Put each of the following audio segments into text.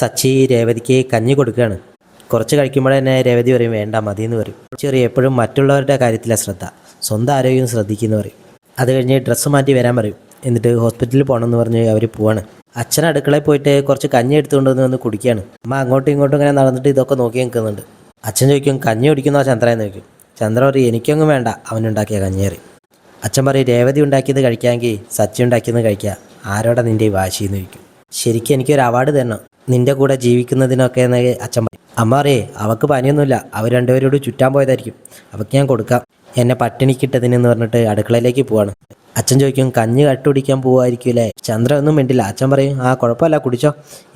സച്ചി രേവതിക്ക് കഞ്ഞി കൊടുക്കുകയാണ്. കുറച്ച് കഴിക്കുമ്പോൾ തന്നെ രേവതി പറയും വേണ്ട മതിയെന്ന് പറയും. ചെറിയ എപ്പോഴും മറ്റുള്ളവരുടെ കാര്യത്തിലാണ് ശ്രദ്ധ, സ്വന്തം ആരോഗ്യം ശ്രദ്ധിക്കുന്നു പറയും. അത് കഴിഞ്ഞ് ഡ്രസ്സ് മാറ്റി വരാൻ പറയും. എന്നിട്ട് ഹോസ്പിറ്റലിൽ പോകണമെന്ന് പറഞ്ഞ് അവർ പോവാണ്. അച്ഛൻ അടുക്കളയിൽ പോയിട്ട് കുറച്ച് കഞ്ഞി എടുത്തുകൊണ്ട് വന്ന് കുടിക്കുകയാണ്. അമ്മ അങ്ങോട്ടും ഇങ്ങോട്ടും ഇങ്ങനെ നടന്നിട്ട് ഇതൊക്കെ നോക്കി നിൽക്കുന്നുണ്ട്. അച്ഛൻ ചോദിക്കും കഞ്ഞി കുടിക്കുന്നോ ചന്ദ്രയെന്ന് ചോദിക്കും. ചന്ദ്ര പറയും എനിക്കൊന്നും വേണ്ട, അവനുണ്ടാക്കിയ കഞ്ഞിയേറി. അച്ഛൻ പറയും രേവതി ഉണ്ടാക്കിയത് കഴിക്കാമെങ്കിൽ സച്ചി ഉണ്ടാക്കിയത് കഴിക്കുക, ആരോടെ നിൻ്റെ ഈ വാശിയെന്ന് ചോദിക്കും. ശരിക്കും എനിക്കൊരു അവാർഡ് തരണം നിൻ്റെ കൂടെ ജീവിക്കുന്നതിനൊക്കെ എന്ന് അച്ഛൻ പറയും. അമ്മ പറയേ അവൾക്ക് പനിയൊന്നുമില്ല, അവർ രണ്ടുപേരോട് ചുറ്റാൻ പോയതായിരിക്കും, അവൾക്ക് ഞാൻ കൊടുക്കാം, എന്നെ പട്ടിണിക്കിട്ടതിനെന്ന് പറഞ്ഞിട്ട് അടുക്കളയിലേക്ക് പോവാണ്. അച്ഛൻ ചോദിക്കും കഞ്ഞി കട്ടുപിടിക്കാൻ പോവായിരിക്കൂലേ. ചന്ദ്ര ഒന്നും മിണ്ടില്ല. അച്ഛൻ പറയും ആ കുഴപ്പമില്ല കുടിച്ചോ,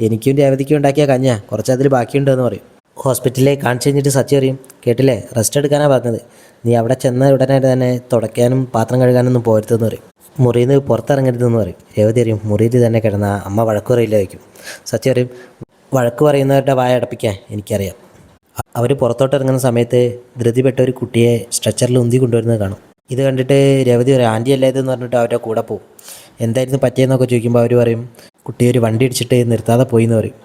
എനിക്കും രേവതിക്കും ഉണ്ടാക്കിയ കഞ്ഞാ, കുറച്ചതിൽ ബാക്കിയുണ്ട് എന്ന് പറയും. ഹോസ്പിറ്റലിൽ കാണിച്ചു കഴിഞ്ഞിട്ട് സച്ചി പറയും കേട്ടില്ലേ, റെസ്റ്റ് എടുക്കാനാണ് പറഞ്ഞത്, നീ അവിടെ ചെന്ന ഉടനെ തന്നെ തുടയ്ക്കാനും പാത്രം കഴുകാനൊന്നും പോരുതെന്ന് പറയും. മുറിയിൽ നിന്ന് പുറത്തിറങ്ങരുതെന്ന് പറയും. രേവതി അറിയും മുറിയിൽ തന്നെ കിടന്ന അമ്മ വഴക്ക് പറയില്ല വയ്ക്കും. സച്ചി പറയും വഴക്ക് പറയുന്നവരുടെ വായ അടപ്പിക്കാൻ എനിക്കറിയാം. അവർ പുറത്തോട്ട് ഇറങ്ങുന്ന സമയത്ത് ധൃതിപ്പെട്ട ഒരു കുട്ടിയെ സ്ട്രെച്ചറിൽ ഉന്തി കൊണ്ടുവരുന്നത് കാണും. ഇത് കണ്ടിട്ട് രേവതി പറയും ആൻറ്റി അല്ലേ ഇതെന്ന് പറഞ്ഞിട്ട് അവരുടെ കൂടെ പോകും. എന്തായിരുന്നു പറ്റിയെന്നൊക്കെ ചോദിക്കുമ്പോൾ അവർ പറയും കുട്ടിയെ ഒരു വണ്ടി ഇടിച്ചിട്ട് നിർത്താതെ പോയി എന്ന് പറയും.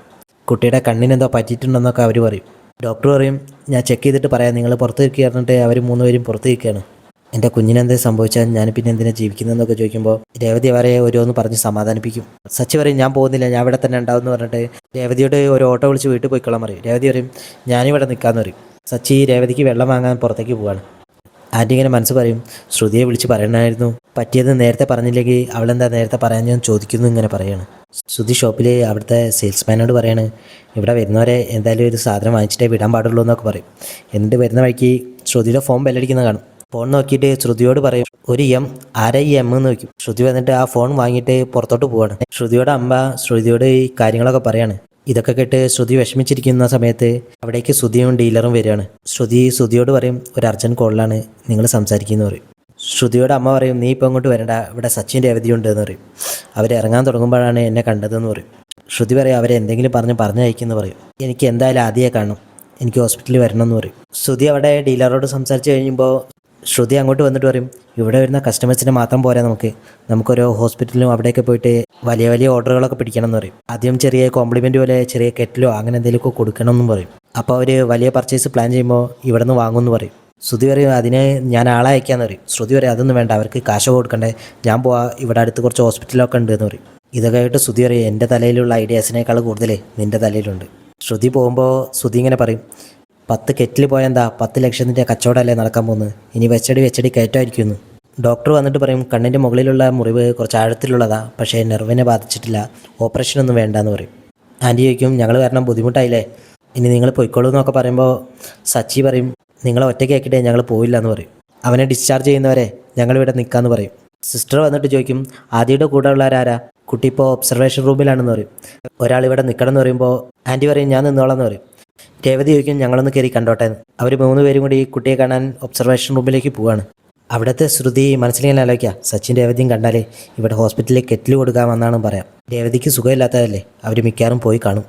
കുട്ടിയുടെ കണ്ണിനെന്തോ പറ്റിയിട്ടുണ്ടെന്നൊക്കെ അവർ പറയും. ഡോക്ടർ പറയും ഞാൻ ചെക്ക് ചെയ്തിട്ട് പറയാം, നിങ്ങൾ പുറത്ത് നിൽക്കുക പറഞ്ഞിട്ട് അവർ മൂന്നുപേരും പുറത്ത് നിൽക്കുകയാണ്. എൻ്റെ കുഞ്ഞിനെന്തെങ്കിലും സംഭവിച്ചാൽ ഞാൻ പിന്നെ എന്തിനാണ് ജീവിക്കുന്നതെന്നൊക്കെ ചോദിക്കുമ്പോൾ രേവതി അവരെ ഓരോന്ന് പറഞ്ഞ് സമാധാനിപ്പിക്കും. സച്ചി പറയും ഞാൻ പോകുന്നില്ല, ഞാൻ ഇവിടെ തന്നെ ഉണ്ടാവും എന്ന് പറഞ്ഞിട്ട് രേവതിയോട് ഒരു ഓട്ടോ വിളിച്ച് വീട്ടിൽ പോയിക്കൊള്ളാൻ പറയും. രേവതി പറയും ഞാനിവിടെ നിൽക്കാമെന്ന് പറയും. സച്ചി രേവതിക്ക് വെള്ളം വാങ്ങാൻ പുറത്തേക്ക് പോവാണ്. ആൻറ്റി ഇങ്ങനെ മനസ്സ് പറയും ശ്രുതിയെ വിളിച്ച് പറയണമായിരുന്നു, പറ്റിയത് നേരത്തെ പറഞ്ഞില്ലെങ്കിൽ അവളെന്താ നേരത്തെ പറയാൻ ഞാൻ ചോദിക്കുന്നു ഇങ്ങനെ പറയുകയാണ്. ശ്രുതി ഷോപ്പിൽ അവിടുത്തെ സെയിൽസ്മാനോട് പറയാണ് ഇവിടെ വരുന്നവരെ എന്തായാലും ഒരു സാധനം വാങ്ങിച്ചിട്ടേ വിടാൻ പാടുള്ളൂ എന്നൊക്കെ പറയും. എന്നിട്ട് വരുന്ന വഴിക്ക് ശ്രുതിയുടെ ഫോൺ ബെല്ലടിക്കുന്ന കാണും. ഫോൺ നോക്കിയിട്ട് ശ്രുതിയോട് പറയും ഒരു ആരാ ഈ എന്ന് നോക്കും. ശ്രുതി വന്നിട്ട് ആ ഫോൺ വാങ്ങിയിട്ട് പുറത്തോട്ട് പോവാണ്. ശ്രുതിയോട് അമ്മ ശ്രുതിയോട് ഈ കാര്യങ്ങളൊക്കെ പറയാണ്. ഇതൊക്കെ കേട്ട് ശ്രുതി വിഷമിച്ചിരിക്കുന്ന സമയത്ത് അവിടേക്ക് ശ്രുതിയും ഡീലറും വരികയാണ്. ശ്രുതിയോട് പറയും ഒരു അർജന്റ് കോളിലാണ്, നിങ്ങൾ സംസാരിക്കുന്നു പറയും. ശ്രുതിയോട് അമ്മ പറയും നീ ഇപ്പോൾ അങ്ങോട്ട് വരണ്ട, ഇവിടെ സച്ചിൻ രേവതിയുണ്ട് എന്ന് പറയും. അവരിറങ്ങാൻ തുടങ്ങുമ്പോഴാണ് എന്നെ കണ്ടതെന്ന് പറയും. ശ്രുതി പറയും അവരെ എന്തെങ്കിലും പറഞ്ഞയക്കുമെന്ന് പറയും. എനിക്ക് എന്തായാലും ആദ്യമേ കാണും, എനിക്ക് ഹോസ്പിറ്റലിൽ വരണമെന്ന് പറയും. ശ്രുതി അവിടെ ഡീലറോട് സംസാരിച്ച് കഴിയുമ്പോൾ ശ്രുതി അങ്ങോട്ട് വന്നിട്ട് പറയും ഇവിടെ വരുന്ന കസ്റ്റമേഴ്സിനെ മാത്രം പോരാ, നമുക്കൊരു ഹോസ്പിറ്റലിലും അവിടെയൊക്കെ പോയിട്ട് വലിയ വലിയ ഓർഡറുകളൊക്കെ പിടിക്കണം എന്ന് പറയും. ആദ്യം ചെറിയ കോംപ്ലിമെൻ്റ് പോലെ ചെറിയ കെറ്റിലോ അങ്ങനെ എന്തെങ്കിലുമൊക്കെ കൊടുക്കണം എന്നും പറയും. അപ്പോൾ അവർ വലിയ പർച്ചേസ് പ്ലാൻ ചെയ്യുമ്പോൾ ഇവിടെ നിന്ന് വാങ്ങുമെന്ന് പറയും. ശ്രുതി പറയും അതിന് ഞാൻ ആളെ അയക്കാമെന്ന് പറയും. ശ്രുതി പറയും അതൊന്നും വേണ്ട, അവർക്ക് കാശ് കൊടുക്കണ്ടേ, ഞാൻ പോവാ, ഇവിടെ അടുത്ത് കുറച്ച് ഹോസ്പിറ്റലൊക്കെ ഉണ്ട് എന്ന് പറയും. ഇതൊക്കെ ആയിട്ട് ശ്രുതി പറയും എൻ്റെ തലയിലുള്ള ഐഡിയാസിനേക്കാൾ കൂടുതൽ നിൻ്റെ തലയിലുണ്ട്. ശ്രുതി പോകുമ്പോൾ ശ്രുതി ഇങ്ങനെ പറയും 10 കെറ്റിൽ പോയാൽ എന്താ 10 ലക്ഷത്തിൻ്റെ കച്ചവടമല്ലേ നടക്കാൻ പോകുന്നത്, ഇനി വെച്ചടി കയറ്റമായിരിക്കുമെന്ന്. ഡോക്ടർ വന്നിട്ട് പറയും കണ്ണിൻ്റെ മുകളിലുള്ള മുറിവ് കുറച്ച് ആഴത്തിലുള്ളതാണ്, പക്ഷേ നെർവിനെ ബാധിച്ചിട്ടില്ല, ഓപ്പറേഷനൊന്നും വേണ്ടെന്ന് പറയും. ആൻറ്റി ചോദിക്കും ഞങ്ങൾ കാരണം ബുദ്ധിമുട്ടായില്ലേ, ഇനി നിങ്ങൾ പൊയ്ക്കോളൂ എന്നൊക്കെ പറയുമ്പോൾ സച്ചി പറയും നിങ്ങളെ ഒറ്റയ്ക്കാക്കിയിട്ടേ ഞങ്ങൾ പോയില്ല എന്ന് പറയും. അവനെ ഡിസ്ചാർജ് ചെയ്യുന്നവരെ ഞങ്ങളിവിടെ നിൽക്കാമെന്ന് പറയും. സിസ്റ്റർ വന്നിട്ട് ചോദിക്കും ആദ്യയുടെ കൂടെ ഉള്ളവരാരാ, കുട്ടി ഇപ്പോൾ ഒബ്സർവേഷൻ റൂമിലാണെന്ന് പറയും. ഒരാൾ ഇവിടെ നിൽക്കണം എന്ന് പറയുമ്പോൾ ആൻറ്റി പറയും ഞാൻ നിന്നോളാം എന്ന് പറയും. രേവതി ചോദിക്കും ഞങ്ങളൊന്ന് കയറി കണ്ടോട്ടെ. അവർ 3 പേരും കൂടി കുട്ടിയെ കാണാൻ ഒബ്സർവേഷൻ റൂമിലേക്ക് പോവാണ്. അവിടുത്തെ ശ്രുതി മനസ്സിലിങ്ങനെ ആലോചിക്കുക സച്ചിൻ രേവതിയും കണ്ടാലേ ഇവിടെ ഹോസ്പിറ്റലിൽ കെറ്റിൽ കൊടുക്കാമെന്നാണ് പറയാം. രേവതിക്ക് സുഖമില്ലാത്തതല്ലേ, അവർ മിക്കവാറും പോയി കാണും.